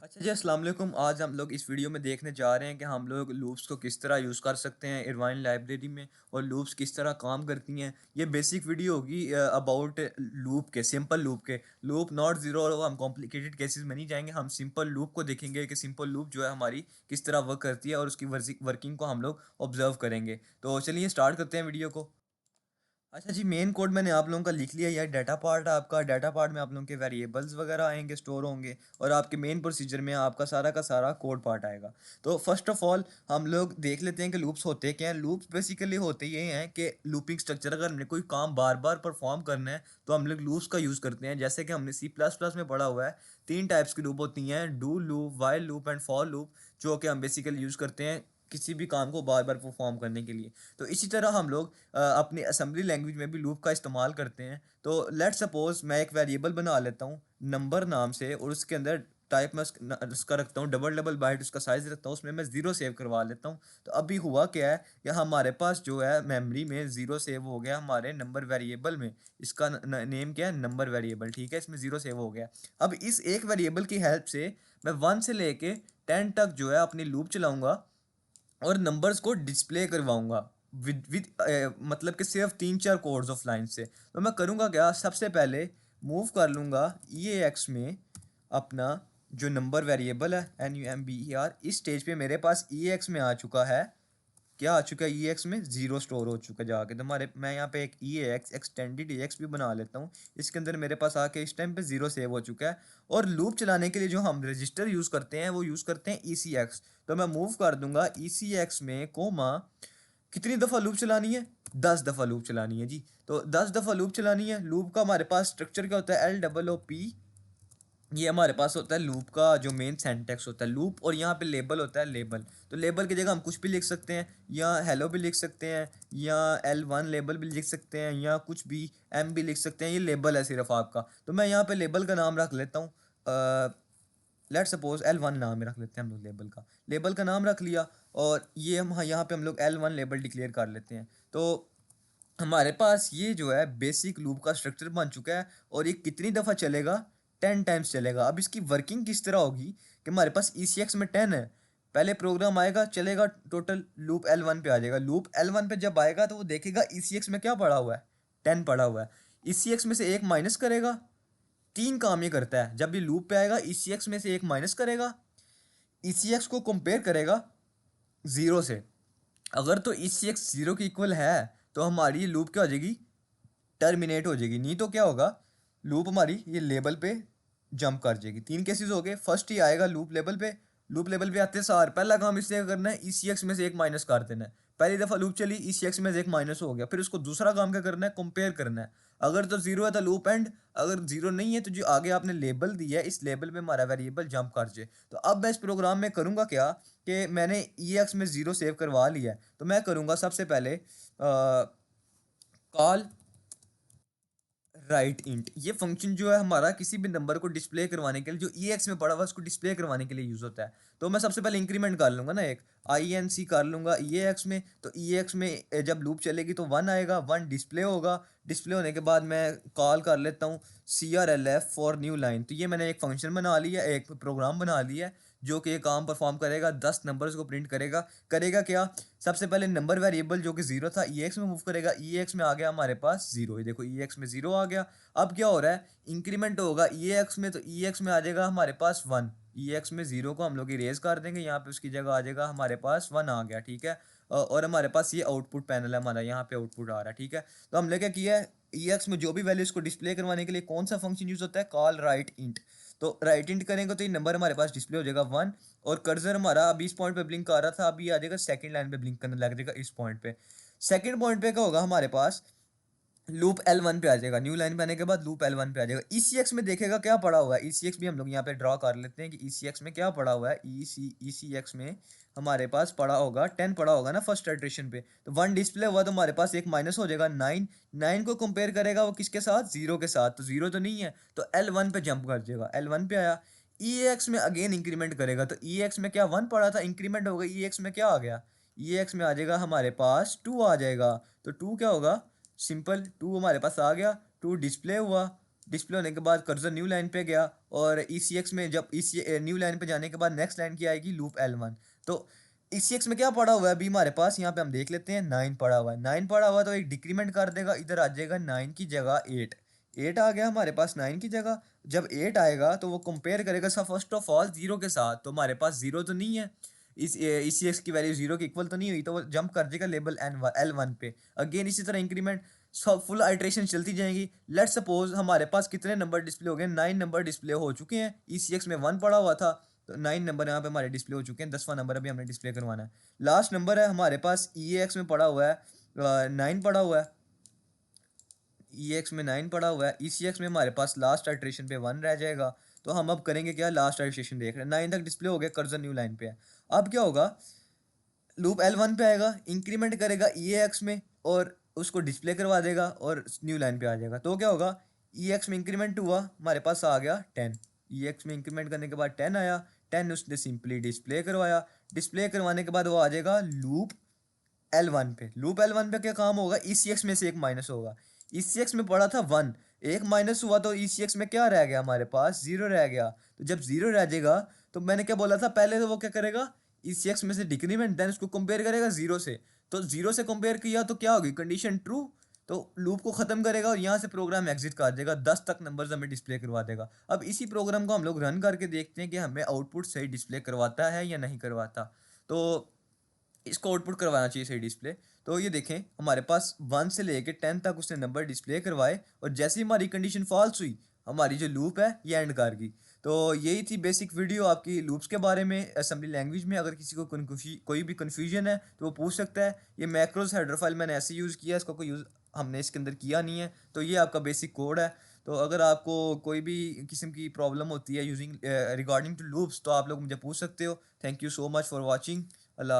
अच्छा जी, अस्सलाम वालेकुम। आज हम लोग इस वीडियो में देखने जा रहे हैं कि हम लोग लूप्स को किस तरह यूज़ कर सकते हैं इरवाइन लाइब्रेरी में और लूप्स किस तरह काम करती हैं। ये बेसिक वीडियो होगी अबाउट लूप के, सिंपल लूप के। लूप नॉट ज़ीरो और हम कॉम्प्लिकेटेड केसेस में नहीं जाएंगे, हम सिंपल लूप को देखेंगे कि सिंपल लूप जो है हमारी किस तरह वर्क करती है और उसकी वर्किंग को हम लोग ऑब्जर्व करेंगे। तो चलिए स्टार्ट करते हैं वीडियो को। अच्छा जी, मेन कोड मैंने आप लोगों का लिख लिया। यह डाटा पार्ट है आपका। डाटा पार्ट में आप लोगों के वेरिएबल्स वगैरह आएंगे, स्टोर होंगे और आपके मेन प्रोसीजर में आपका सारा का सारा कोड पार्ट आएगा। तो फर्स्ट ऑफ ऑल हम लोग देख लेते हैं कि लूप्स होते क्या हैं। लूप्स बेसिकली होते ये हैं कि लूपिंग स्ट्रक्चर, अगर हमने कोई काम बार बार परफॉर्म करना है तो हम लोग लूप्स का यूज़ करते हैं। जैसे कि हमने सी प्लस प्लस में पढ़ा हुआ है, तीन टाइप्स की लूप होती हैं, do loop, while loop and for loop, जो कि हम बेसिकली यूज़ करते हैं किसी भी काम को बार बार परफॉर्म करने के लिए। तो इसी तरह हम लोग अपनी असेंबली लैंग्वेज में भी लूप का इस्तेमाल करते हैं। तो लेट्स सपोज मैं एक वेरिएबल बना लेता हूँ नंबर नाम से और उसके अंदर टाइप में उसका रखता हूँ डबल डबल बाइट, उसका साइज रखता हूँ, उसमें मैं ज़ीरो सेव करवा लेता हूँ। तो अभी हुआ क्या है कि हमारे पास जो है मेमोरी में ज़ीरो सेव हो गया हमारे नंबर वेरिएबल में। इसका नेम क्या है, नंबर वेरिएबल, ठीक है, इसमें ज़ीरो सेव हो गया। अब इस एक वेरिएबल की हेल्प से मैं 1 से लेके 10 तक जो है अपनी लूप चलाऊंगा और नंबर्स को डिस्प्ले करवाऊंगा मतलब कि सिर्फ 3-4 कोड्स ऑफ लाइन से। तो मैं करूँगा क्या, सबसे पहले मूव कर लूँगा ई एक्स में अपना जो नंबर वेरिएबल है NUMBER। इस स्टेज पे मेरे पास ई एक्स में आ चुका है, क्या आ चुका है, ई एक्स में ज़ीरो स्टोर हो चुका है जाके। तो हमारे मैं यहाँ पे एक ई एक्स एक्सटेंडेड ई एक्स भी बना लेता हूँ। इसके अंदर मेरे पास आके इस टाइम पे ज़ीरो सेव हो चुका है। और लूप चलाने के लिए जो हम रजिस्टर यूज़ करते हैं वो यूज़ करते हैं ECX। तो मैं मूव कर दूंगा ECX में कोमा, कितनी दफ़ा लूप चलानी है, 10 दफ़ा लूप चलानी है जी। तो 10 दफ़ा लूप चलानी है। लूप का हमारे पास स्ट्रक्चर क्या होता है, LOOP। ये हमारे पास होता है लूप का जो मेन सिंटैक्स होता है लूप, और यहाँ पे लेबल होता है लेबल। तो लेबल की जगह हम कुछ भी लिख सकते हैं, या हेलो भी लिख सकते हैं, या L1 लेबल भी लिख सकते हैं, या कुछ भी M भी लिख सकते हैं। ये लेबल है सिर्फ आपका। तो मैं यहाँ पे लेबल का नाम रख लेता हूँ, लेट सपोज L1 नाम रख लेते हैं हम लोग लेबल का नाम रख लिया। और ये हम यहाँ पे हम लोग L1 लेबल डिक्लेयर कर लेते हैं। तो हमारे पास ये जो है बेसिक लूप का स्ट्रक्चर बन चुका है। और ये कितनी दफ़ा चलेगा, 10 टाइम्स चलेगा। अब इसकी वर्किंग किस तरह होगी कि हमारे पास ECX में 10 है, पहले प्रोग्राम आएगा, चलेगा, टोटल लूप L1 पे आ जाएगा। लूप L1 पे जब आएगा तो वो देखेगा ECX में क्या पड़ा हुआ है, 10 पड़ा हुआ है। ECX में से एक माइनस करेगा। तीन काम ये करता है, जब ये लूप पे आएगा ECX में से एक माइनस करेगा, ECX को कंपेयर करेगा ज़ीरो से। अगर तो ECX ज़ीरो की इक्वल है तो हमारी ये लूप क्या हो जाएगी, टर्मिनेट हो जाएगी। नहीं तो क्या होगा, लूप हमारी ये लेबल पे जंप कर जाएगी। तीन केसेस हो गए। फर्स्ट ही आएगा लूप लेवल पे। लूप लेवल पे आते सार पहला काम इससे क्या करना है, ECX में से एक माइनस कर देना है। पहली दफ़ा लूप चली, ECX में से एक माइनस हो गया, फिर उसको दूसरा काम क्या करना है, कंपेयर करना है। अगर तो जीरो है तो लूप एंड, अगर जीरो नहीं है तो जो आगे आपने लेबल दिया है इस लेबल में हमारा वेरिएबल जंप कर जाए। तो अब मैं इस प्रोग्राम में करूँगा क्या कि मैंने EX में ज़ीरो सेव करवा लिया है। तो मैं करूँगा सबसे पहले कॉल राइट इंट। ये फंक्शन जो है हमारा किसी भी नंबर को डिस्प्ले करवाने के लिए, जो EX में पड़ा हुआ है उसको डिस्प्ले करवाने के लिए यूज़ होता है। तो मैं सबसे पहले इंक्रीमेंट कर लूँगा ना, एक INC कर लूँगा EX में। तो EX में जब लूप चलेगी तो 1 आएगा, 1 डिस्प्ले होगा। डिस्प्ले होने के बाद मैं कॉल कर लेता हूँ CRLF फॉर न्यू लाइन। तो ये मैंने एक फंक्शन बना लिया, एक प्रोग्राम बना लिया है जो कि ये काम परफॉर्म करेगा, 10 नंबर्स को प्रिंट करेगा। करेगा क्या, सबसे पहले नंबर वेरिएबल जो कि ज़ीरो था EX में मूव करेगा। EX में आ गया हमारे पास ज़ीरो, ये देखो EX में ज़ीरो आ गया। अब क्या हो रहा है, इंक्रीमेंट होगा EX में, तो EX में आ जाएगा हमारे पास 1। EX में ज़ीरो को हम लोग इरेज कर देंगे, यहाँ पे उसकी जगह आ जाएगा हमारे पास 1 आ गया, ठीक है। और हमारे पास ये आउटपुट पैनल है हमारा, यहाँ पे आउटपुट आ रहा है, ठीक है। तो हमने क्या किया है, EX में जो भी वैल्यूज़ को डिस्प्ले करवाने के लिए कौन सा फंक्शन यूज़ होता है, कॉल राइट इंट। तो राइट इंट करेंगे तो ये नंबर हमारे पास डिस्प्ले हो जाएगा 1। और कर्सर हमारा अभी इस पॉइंट पे ब्लिंक कर रहा था, अभी आ जाएगा सेकंड लाइन पे ब्लिंक करने लग जाएगा इस पॉइंट पे। सेकंड पॉइंट पे क्या होगा, हमारे पास लूप L1 पे आ जाएगा। न्यू लाइन पे आने के बाद लूप L1 पे आ जाएगा। ECX में देखेगा क्या पड़ा हुआ है, ECX भी हम लोग यहाँ पे ड्रॉ कर लेते हैं कि ECX में क्या पड़ा हुआ है। ECX में हमारे पास पड़ा होगा 10 पड़ा होगा ना फर्स्ट इटरेशन पे। तो 1 डिस्प्ले हुआ तो हमारे पास एक माइनस हो जाएगा 9। 9 को कंपेयर करेगा वो किसके साथ, ज़ीरो के साथ। तो ज़ीरो तो नहीं है, तो L1 पे जंप कर जाएगा। L1 पे आया, EX में अगेन इंक्रीमेंट करेगा। तो EX में क्या 1 पड़ा था, इंक्रीमेंट हो गई, EX में क्या आ गया, EX में आ जाएगा हमारे पास 2 आ जाएगा। तो 2 क्या होगा, सिंपल 2 हमारे पास आ गया। 2 डिस्प्ले हुआ, डिस्प्ले होने के बाद कर्सर न्यू लाइन पे गया और ECX में जब न्यू लाइन पे जाने के बाद नेक्स्ट लाइन क्या आएगी, लूप L1। तो ECX में क्या पड़ा हुआ है अभी हमारे पास, यहाँ पे हम देख लेते हैं 9 पड़ा हुआ है। 9 पड़ा हुआ है तो एक डिक्रीमेंट कर देगा, इधर आ जाएगा 9 की जगह 8। 8 आ गया हमारे पास 9 की जगह। जब 8 आएगा तो वो कंपेयर करेगा सा फर्स्ट ऑफ ऑल 0 के साथ, तो हमारे पास 0 तो नहीं है, इस ECX की वैल्यू 0 के इक्वल तो नहीं हुई, तो वो जंप कर देगा लेबल L1 पे। अगेन इसी तरह इंक्रीमेंट सब फुल आइट्रेशन चलती जाएंगी। लेट्स सपोज हमारे पास कितने नंबर डिस्प्ले हो गए, 9 नंबर डिस्प्ले हो चुके हैं। ECX में 1 पड़ा हुआ था तो 9 नंबर यहाँ पे हमारे डिस्प्ले हो चुके हैं। 10वां नंबर अभी हमने डिस्प्ले करवाना है। लास्ट नंबर है हमारे पास EAX में पड़ा हुआ है 9 पड़ा हुआ है। EX में 9 पड़ा हुआ है। ECX में हमारे पास लास्ट आइट्रेशन पे 1 रह जाएगा। तो हम अब करेंगे क्या, लास्ट आइट्रेशन देख रहे हैं, 9 तक डिस्प्ले हो गया, कर्सर न्यू लाइन पे है। अब क्या होगा, लूप L1 पे आएगा, इंक्रीमेंट करेगा EAX में और उसको डिस्प्ले करवा देगा और न्यू लाइन पे आ जाएगा। तो क्या होगा, EX में इंक्रीमेंट हुआ, हमारे पास आ गया 10। EX में इंक्रीमेंट करने के बाद 10 आया, 10 उसने सिंपली डिस्प्ले करवाया। डिस्प्ले करवाने के बाद वो आ जाएगा लूप L1 पे। लूप L1 पे क्या काम होगा, ECX में से एक माइनस होगा। ECX में पड़ा था 1, एक माइनस हुआ तो ECX में क्या रह गया, हमारे पास 0 रह गया। तो जब 0 रह जाएगा तो मैंने क्या बोला था पहले, तो वो क्या करेगा, ECX में से डिक्रीमेंट, देन उसको कंपेयर करेगा 0 से। तो 0 से कंपेयर किया तो क्या होगी, कंडीशन ट्रू। तो लूप को ख़त्म करेगा और यहाँ से प्रोग्राम एग्जिट कर देगा, 10 तक नंबर्स हमें डिस्प्ले करवा देगा। अब इसी प्रोग्राम को हम लोग रन करके देखते हैं कि हमें आउटपुट सही डिस्प्ले करवाता है या नहीं करवाता। तो इसको आउटपुट करवाना चाहिए सही डिस्प्ले। तो ये देखें हमारे पास 1 से लेके 10 तक उसने नंबर डिस्प्ले करवाए और जैसे ही हमारी कंडीशन फॉल्स हुई, हमारी जो लूप है ये एंड कर गई। तो यही थी बेसिक वीडियो आपकी लूप्स के बारे में असेंबली लैंग्वेज में। अगर किसी को कोई भी कन्फ्यूजन है तो वो पूछ सकता है। ये मैक्रोस हेडर फाइल मैंने ऐसे यूज़ किया, इसका कोई यूज़ हमने इसके अंदर किया नहीं है। तो ये आपका बेसिक कोड है। तो अगर आपको कोई भी किस्म की प्रॉब्लम होती है यूजिंग रिगार्डिंग टू लूप्स तो आप लोग मुझे पूछ सकते हो। Thank you so much for watching.